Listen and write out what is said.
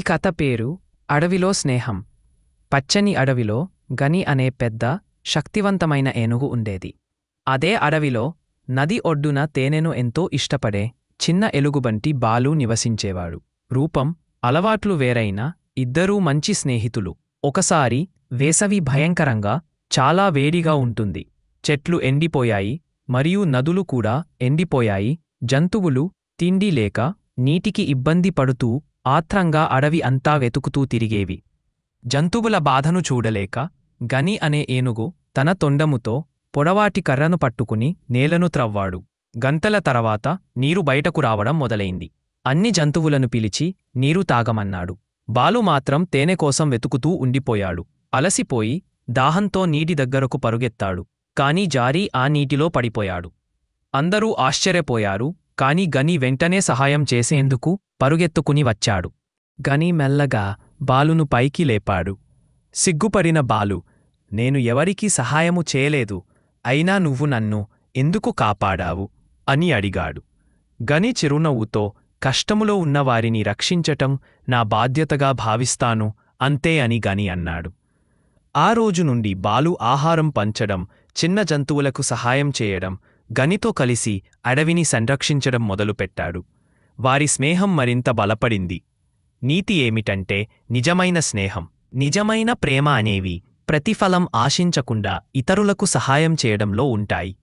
కథ పేరు అడవిలో స్నేహం. పచ్చని అడవిలో గని అనే పెద్ద శక్తివంతమైన ఏనుగు ఉండేది. అదే అడవిలో నది ఒడ్డున తేనెను ఎంతో ఇష్టపడే చిన్న ఎలుగుబంటి బాలు నివసించేవాడు. రూపం, అలవాట్లు వేరైనా ఇద్దరూ మంచి స్నేహితులు. ఒకసారి వేసవి భయంకరంగా చాలా వేడిగా ఉంటుంది. చెట్లు ఎండిపోయాయి మరియు నదులు కూడా ఎండిపోయాయి. జంతువులు తిండి లేక నీటికి ఇబ్బంది పడుతూ ఆత్రంగా అడవి అంతా వెతుకుతూ తిరిగేవి. జంతువుల బాధను చూడలేక గని అనే ఏనుగు తన తొండముతో పొడవాటి కర్రను పట్టుకుని నేలను త్రవ్వాడు. గంటల తర్వాత నీరు బయటకు రావడం మొదలైంది. అన్ని జంతువులను పిలిచి నీరు తాగమన్నాడు. బాలు మాత్రం తేనె కోసం వెతుకుతూ ఉండిపోయాడు. అలసిపోయి దాహంతో నీటి దగ్గరకు పరుగెత్తాడు. కాని జారి ఆ నీటిలో పడిపోయాడు. అందరూ ఆశ్చర్యపోయారు. కాని గని వెంటనే సహాయం చేసేందుకు పరుగెత్తుకుని వచ్చాడు. గని మెల్లగా బాలును పైకి లేపాడు. సిగ్గుపడిన బాలు, నేను ఎవరికీ సహాయము చేయలేదు, అయినా నువ్వు నన్ను ఎందుకు కాపాడావు అని అడిగాడు. గని చిరునవ్వుతో, కష్టములో ఉన్నవారిని రక్షించటం నా బాధ్యతగా భావిస్తాను అంతే అని గని అన్నాడు. ఆ రోజు నుండి బాలు ఆహారం పంచడం, చిన్న జంతువులకు సహాయం చేయడం, గనితో కలిసి అడవిని సంరక్షించడం మొదలుపెట్టాడు. వారి స్నేహం మరింత బలపడింది. నీతి ఏమిటంటే, నిజమైన స్నేహం, నిజమైన ప్రేమ అనేవి ప్రతిఫలం ఆశించకుండా ఇతరులకు సహాయం చేయడంలో ఉంటాయి.